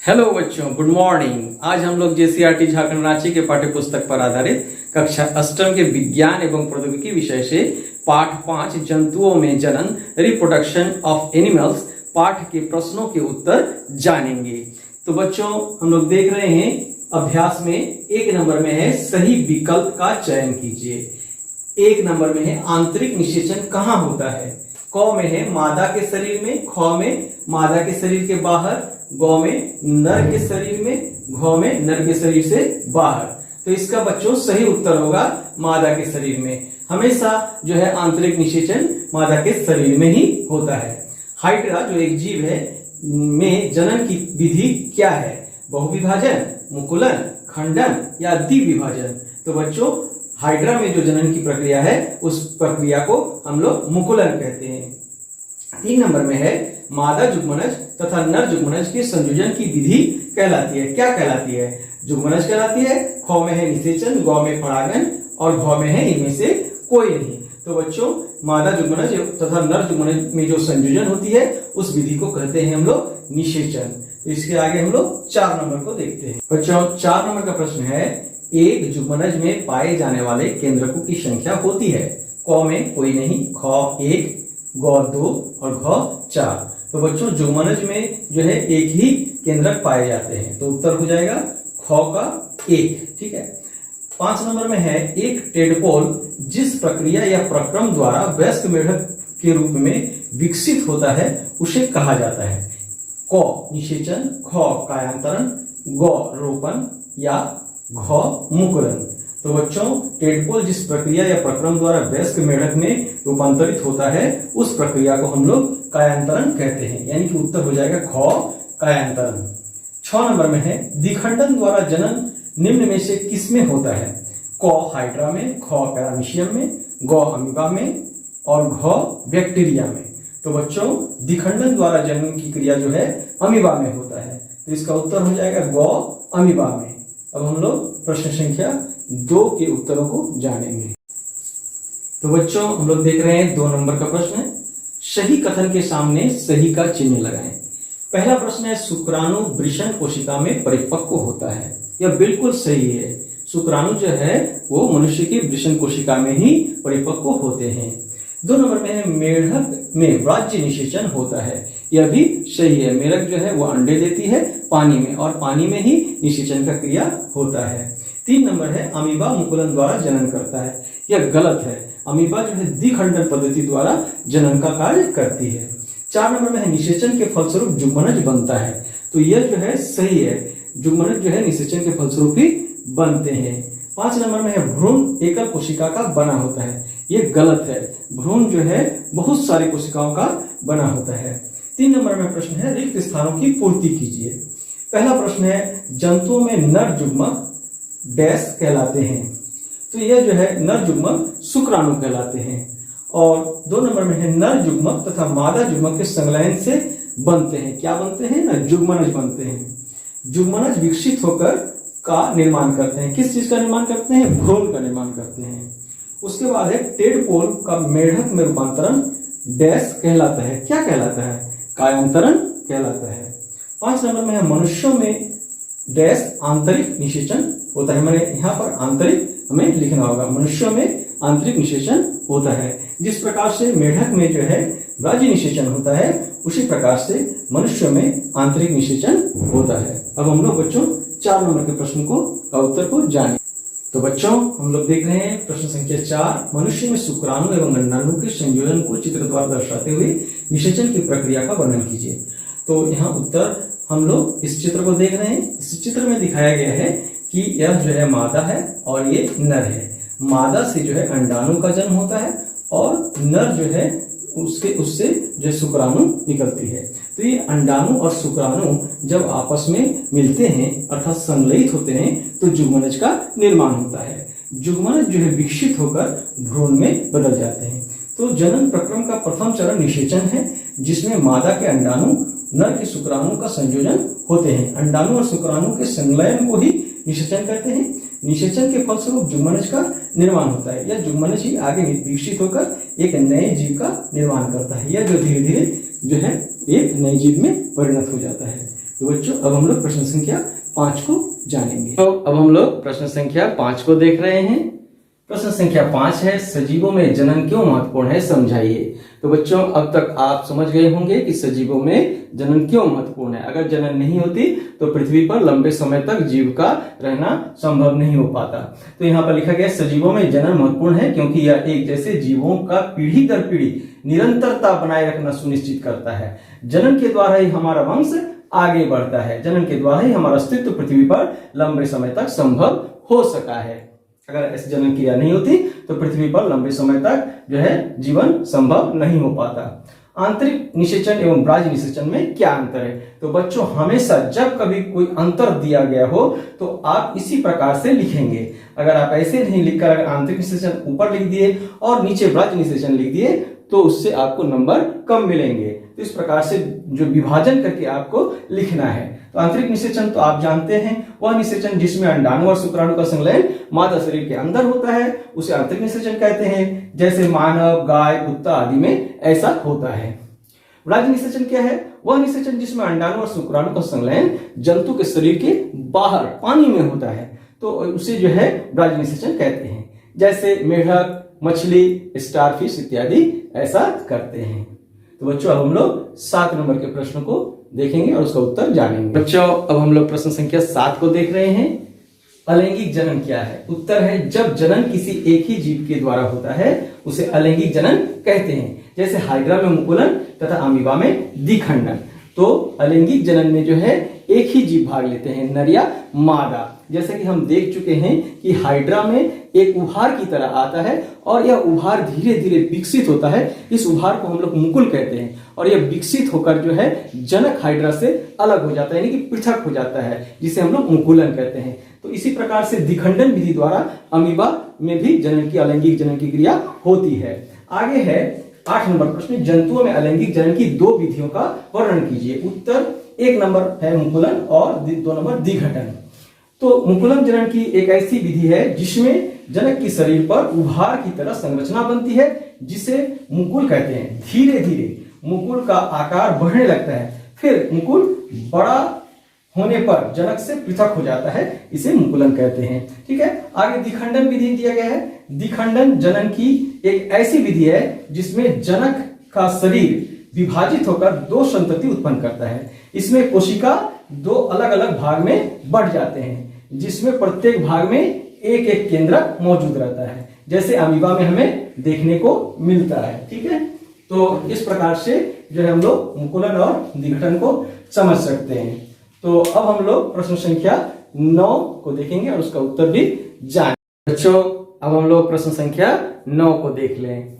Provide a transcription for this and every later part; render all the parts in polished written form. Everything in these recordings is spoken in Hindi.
हेलो बच्चों, गुड मॉर्निंग। आज हम लोग जेसीईआरटी झारखंड रांची के पाठ्य पुस्तक पर आधारित कक्षा अष्टम के विज्ञान एवं प्रौद्योगिकी विषय से पाठ 5 जंतुओं में जनन रिप्रोडक्शन ऑफ एनिमल्स पाठ के प्रश्नों के उत्तर जानेंगे। तो बच्चों, हम लोग देख रहे हैं अभ्यास में 1 नंबर में है सही विकल्प का चयन कीजिए। 1 नंबर में है आंतरिक निषेचन कहाँ होता है। क में है मादा के शरीर में, ख में मादा के शरीर के बाहर, ग में नर के शरीर में, घ में नर के शरीर से बाहर। तो इसका बच्चों सही उत्तर होगा मादा के शरीर में। हमेशा जो है आंतरिक निषेचन मादा के शरीर में ही होता है। हाइड्रा जो एक जीव है में जनन की विधि क्या है। बहुविभाजन, मुकुलन, खंडन या द्विविभाजन। तो बच्चों हाइड्रा में जो जनन की प्रक्रिया है उस प्रक्रिया को हम लोग मुकुलन कहते हैं। 3 नंबर में है मादा जुगमनज तथा नर जुगमनज के संयोजन की विधि कहलाती है। क्या कहलाती है? जुगमनज कहलाती है। ख में है निषेचन, ग में परागन और घ में है इनमें से कोई नहीं। तो बच्चों मादा जुगमनज तथा नर जुगमनज में जो संयोजन होती है उस विधि को कहते हैं हम लोग निषेचन। तो इसके आगे हम लोग 4 नंबर को देखते हैं। बच्चों 4 नंबर का प्रश्न है एक जुगमनज में पाए जाने वाले केंद्रकों की संख्या होती है। क में कोई नहीं, ख 1, ग 2 और घ 4। तो बच्चों जुगमनज में जो है एक ही केंद्रक पाए जाते हैं। तो उत्तर हो जाएगा ख का 1। ठीक है। 5 नंबर में है एक टेडपोल जिस प्रक्रिया या प्रक्रम द्वारा वयस्क मेढक के रूप में विकसित होता है उसे कहा जाता है। क निषेचन, ख कायांतरण, ग रोपण या घ मुकुलन। तो बच्चों टेडपोल जिस प्रक्रिया या प्रक्रम द्वारा वयस्क मेढक में रूपांतरित होता है उस प्रक्रिया को हम लोग कायांतरण कहते हैं। यानी कि उत्तर हो जाएगा ख कायांतरण। 6 नंबर में है द्विखंडन द्वारा जनन निम्न में से किसमें होता है। क हाइड्रा में, ख पैरामीशियम में, ग अमीबा में और घ बैक्टीरिया में। तो बच्चों द्विखंडन द्वारा जनन की क्रिया जो है अमीबा में होता है। तो इसका उत्तर हो जाएगा ग अमीबा में। अब हम लोग प्रश्न संख्या 2 के उत्तरों को जानेंगे। तो बच्चों हम लोग देख रहे हैं 2 नंबर का प्रश्न है सही कथन के सामने सही का चिन्ह लगाएं। पहला प्रश्न है शुक्राणु वृषण कोशिका में परिपक्व होता है। यह बिल्कुल सही है। शुक्राणु जो है वो मनुष्य की वृषण कोशिका में ही परिपक्व होते हैं। 2 नंबर में है मेढक में राज्य निषेचन होता है। यह भी सही है। मेढक जो है वो अंडे देती है पानी में और पानी में ही निषेचन का क्रिया होता है। 3 नंबर है अमीबा मुकुलन द्वारा जनन करता है। यह गलत है। अमीबा जो है द्विखंडन पद्धति द्वारा जनन का कार्य करती है। 4 नंबर में है निषेचन के फलस्वरूप जुगमनज बनता है। तो यह जो है सही है। जुगमनज जो है निषेचन के फलस्वरूप ही बनते हैं। 5 नंबर में है भ्रूण एकल कोशिका का बना होता है। यह गलत है। भ्रूण जो है बहुत सारी कोशिकाओं का बना होता है। 3 नंबर में प्रश्न है रिक्त स्थानों की पूर्ति कीजिए। पहला प्रश्न है जंतुओं में नर जुग्मक डैश कहलाते हैं। तो यह जो है नर जुग्मक शुक्राणु कहलाते हैं। और 2 नंबर में है नर जुग्मक तथा मादा जुग्मक के संलयन से बनते हैं। क्या बनते हैं ना, जुग्मनज बनते हैं। जुग्मनज विकसित होकर का निर्माण करते हैं। किस चीज का निर्माण करते हैं? भ्रूण का निर्माण करते हैं। उसके बाद है टेडपोल का मेढक में रूपांतरण डैश कहलाता है। क्या कहलाता है? कायांतरण कहलाता है। 5 नंबर में है मनुष्यों में डैश आंतरिक निषेचन होता है। मैंने यहाँ पर आंतरिक हमें लिखना होगा। मनुष्यों में आंतरिक निषेचन होता है। जिस प्रकार से मेढक में जो है राज्य निषेचन होता है उसी प्रकार से मनुष्यों में आंतरिक निषेचन होता है। अब हम लोग बच्चों 4 नंबर के प्रश्न को उत्तर को जाने। तो बच्चों हम लोग देख रहे हैं प्रश्न संख्या 4 मनुष्य में शुक्राणु एवं अंडाणु के संयोजन को चित्र द्वारा दर्शाते हुए निषेचन की प्रक्रिया का वर्णन कीजिए। तो यहाँ उत्तर हम लोग इस चित्र को देख रहे हैं। इस चित्र में दिखाया गया है कि यह जो है मादा है और ये नर है। मादा से जो है अंडाणु का जन्म होता है और नर जो है उससे जो शुक्राणु निकलती है। तो ये अंडाणु और शुक्राणु जब आपस में मिलते हैं अर्थात संलयित होते हैं तो जुगमनज का निर्माण होता है। जुगमनज जो है विकसित होकर भ्रूण में बदल जाते हैं। तो जनन प्रक्रम का प्रथम चरण निषेचन है जिसमें मादा के अंडाणु नर के शुक्राणु का संयोजन होते हैं। अंडाणु और शुक्राणु के संलयन को ही निषेचन कहते हैं। निषेचन के फलस्वरूप जुगमनज का निर्माण होता है। यह जुगमनज ही आगे विकसित होकर एक नए जीव का निर्माण करता है। यह जो धीरे धीरे जो है एक नए जीव में परिणत हो जाता है। तो बच्चों अब हम लोग प्रश्न संख्या 5 को जानेंगे। तो अब हम लोग प्रश्न संख्या 5 को देख रहे हैं। प्रश्न संख्या 5 है, सजीवों में जनन क्यों महत्वपूर्ण है, समझाइए। तो बच्चों अब तक आप समझ गए होंगे कि सजीवों में जनन क्यों महत्वपूर्ण है। अगर जनन नहीं होती तो पृथ्वी पर लंबे समय तक जीव का रहना संभव नहीं हो पाता। तो यहाँ पर लिखा गया सजीवों में जनन महत्वपूर्ण है क्योंकि यह एक जैसे जीवों का पीढ़ी दर पीढ़ी निरंतरता बनाए रखना सुनिश्चित करता है। जनन के द्वारा ही हमारा वंश आगे बढ़ता है। जनन के द्वारा ही हमारा अस्तित्व पृथ्वी पर लंबे समय तक संभव हो सका है। अगर ऐसी जनन क्रिया नहीं होती तो पृथ्वी पर लंबे समय तक जो है जीवन संभव नहीं हो पाता। आंतरिक निषेचन एवं बाह्य निषेचन में क्या अंतर है? तो बच्चों हमेशा जब कभी कोई अंतर दिया गया हो तो आप इसी प्रकार से लिखेंगे। अगर आप ऐसे नहीं लिखकर अगर आंतरिक निषेचन ऊपर लिख दिए और नीचे बाह्य निषेचन लिख दिए तो उससे आपको नंबर कम मिलेंगे। तो इस प्रकार से जो विभाजन करके आपको लिखना है। तो आंतरिक निषेचन तो आप जानते हैं, वह निषेचन जिसमें अंडाणु और शुक्राणु का संलयन मादा शरीर के अंदर होता है उसे आंतरिक निषेचन कहते हैं। जैसे मानव, गाय, कुत्ता आदि में ऐसा होता है। बाह्य निषेचन क्या है? वह निषेचन जिसमें अंडाणु और शुक्राणु का संलयन जंतु के शरीर के बाहर पानी में होता है तो उसे जो है बाह्य निषेचन कहते हैं। जैसे मेढक, मछली, स्टारफिश इत्यादि ऐसा करते हैं। तो बच्चों अब हम लोग 7 नंबर के प्रश्न को देखेंगे और उसका उत्तर जानेंगे। बच्चों अब हम लोग प्रश्न संख्या 7 को देख रहे हैं। अलैंगिक जनन क्या है? उत्तर है जब जनन किसी एक ही जीव के द्वारा होता है उसे अलैंगिक जनन कहते हैं। जैसे हाइड्रा में मुकुलन तथा अमीबा में द्विखंडन। तो अलैंगिक जनन में जो है एक ही जीव भाग लेते हैं, नर या मादा। जैसे कि हम देख चुके हैं कि हाइड्रा में एक उभार की तरह आता है और यह उभार धीरे धीरे विकसित होता है। इस उभार को हम लोग मुकुल कहते हैं और यह विकसित होकर जो है जनक हाइड्रा से अलग हो जाता है, यानी कि पृथक हो जाता है, जिसे हम लोग मुकुलन कहते हैं। तो इसी प्रकार से द्विखंडन विधि द्वारा अमीबा में भी जनन की अलैंगिक जनन की क्रिया होती है। आगे है 8 नंबर प्रश्न, जंतुओं में अलैंगिक जनन की 2 विधियों का वर्णन कीजिए। उत्तर 1 नंबर है मुकुलन और 2 नंबर द्विघटन। तो मुकुलन जनन की एक ऐसी विधि है जिसमें जनक की शरीर पर उभार की तरह संरचना बनती है जिसे मुकुल कहते हैं। धीरे धीरे मुकुल का आकार बढ़ने लगता है, फिर मुकुल बड़ा होने पर जनक से पृथक हो जाता है, इसे मुकुलन कहते हैं। ठीक है। आगे द्विखंडन विधि दिया गया है। द्विखंडन जनन की एक ऐसी विधि है जिसमें जनक का शरीर विभाजित होकर 2 संतति उत्पन्न करता है। इसमें कोशिका 2 अलग अलग भाग में बढ़ जाते हैं जिसमें प्रत्येक भाग में एक एक केंद्रक मौजूद रहता है, जैसे अमीबा में हमें देखने को मिलता है। ठीक है। तो इस प्रकार से जो है हम लोग मुकुलन और द्विघटन को समझ सकते हैं। तो अब हम लोग प्रश्न संख्या 9 को देखेंगे और उसका उत्तर भी जानेंगे। बच्चों अब हम लोग प्रश्न संख्या 9 को देख लें।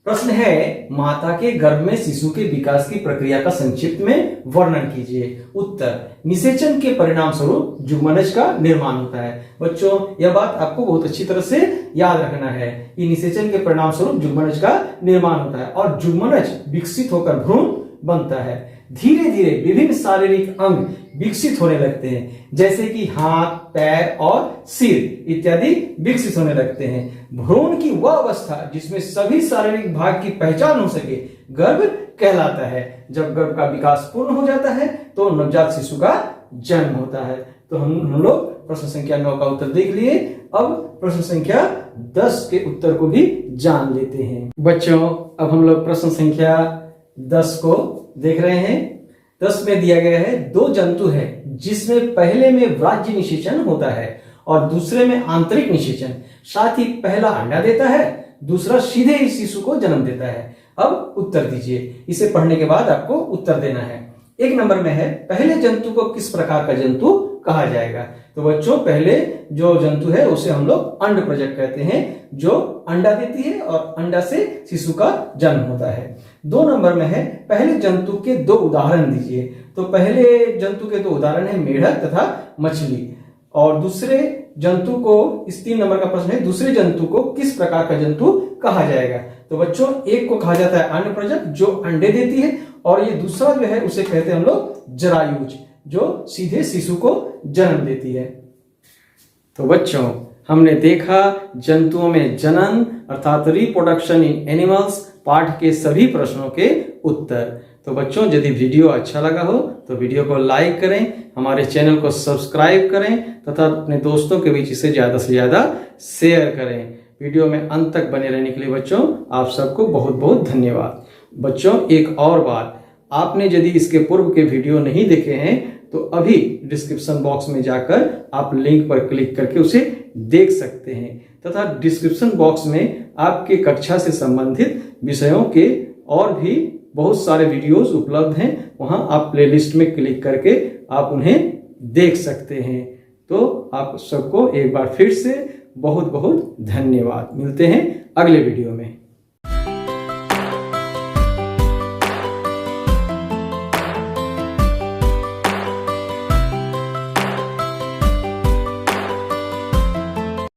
प्रश्न है माता के गर्भ में शिशु के विकास की प्रक्रिया का संक्षिप्त में वर्णन कीजिए। उत्तर निषेचन के परिणाम स्वरूप जुग्मनज का निर्माण होता है। बच्चों यह बात आपको बहुत अच्छी तरह से याद रखना है कि निषेचन के परिणाम स्वरूप जुग्मनज का निर्माण होता है और जुग्मनज विकसित होकर भ्रूण बनता है। धीरे धीरे विभिन्न शारीरिक अंग विकसित होने लगते हैं, जैसे कि हाथ, पैर और सिर इत्यादि विकसित होने लगते हैं। भ्रूण की वह अवस्था जिसमें सभी शारीरिक भाग की पहचान हो सके गर्भ कहलाता है। जब गर्भ का विकास पूर्ण हो जाता है तो नवजात शिशु का जन्म होता है। तो हम लोग प्रश्न संख्या 9 का उत्तर देख लिए। अब प्रश्न संख्या 10 के उत्तर को भी जान लेते हैं। बच्चों अब हम लोग प्रश्न संख्या 10 को देख रहे हैं। 10 में दिया गया है 2 जंतु है जिसमें पहले में बाह्य निषेचन होता है और दूसरे में आंतरिक निषेचन। साथ ही पहला अंडा देता है, दूसरा सीधे ही शिशु को जन्म देता है। अब उत्तर दीजिए। इसे पढ़ने के बाद आपको उत्तर देना है। 1 नंबर में है पहले जंतु को किस प्रकार का जंतु कहा जाएगा। तो बच्चों पहले जो जंतु है उसे हम लोग अंड प्रजक कहते हैं, जो अंडा देती है और अंडा से शिशु का जन्म होता है। 2 नंबर में है पहले जंतु के 2 उदाहरण दीजिए। तो पहले जंतु के 2 उदाहरण है मेढक तथा मछली। और दूसरे जंतु को, इस 3 नंबर का प्रश्न है दूसरे जंतु को किस प्रकार का जंतु कहा जाएगा। तो बच्चों एक को कहा जाता है अंड प्रजक जो अंडे देती है और ये दूसरा जो है उसे कहते हैं हम लोग जरायुज जो सीधे शिशु को जन्म देती है। तो बच्चों हमने देखा जंतुओं में जनन अर्थात रिप्रोडक्शन इन एनिमल्स पाठ के सभी प्रश्नों के उत्तर। तो बच्चों, यदि वीडियो अच्छा लगा हो तो वीडियो को लाइक करें, हमारे चैनल को सब्सक्राइब करें तथा अपने दोस्तों के बीच इसे ज़्यादा से ज़्यादा शेयर करें। वीडियो में अंत तक बने रहने के लिए बच्चों आप सबको बहुत बहुत धन्यवाद। बच्चों, एक और बात, आपने यदि इसके पूर्व के वीडियो नहीं देखे हैं तो अभी डिस्क्रिप्शन बॉक्स में जाकर आप लिंक पर क्लिक करके उसे देख सकते हैं तथा डिस्क्रिप्शन बॉक्स में आपके कक्षा से संबंधित विषयों के और भी बहुत सारे वीडियोस उपलब्ध हैं। वहां आप प्लेलिस्ट में क्लिक करके आप उन्हें देख सकते हैं। तो आप सबको एक बार फिर से बहुत बहुत धन्यवाद। मिलते हैं अगले वीडियो में।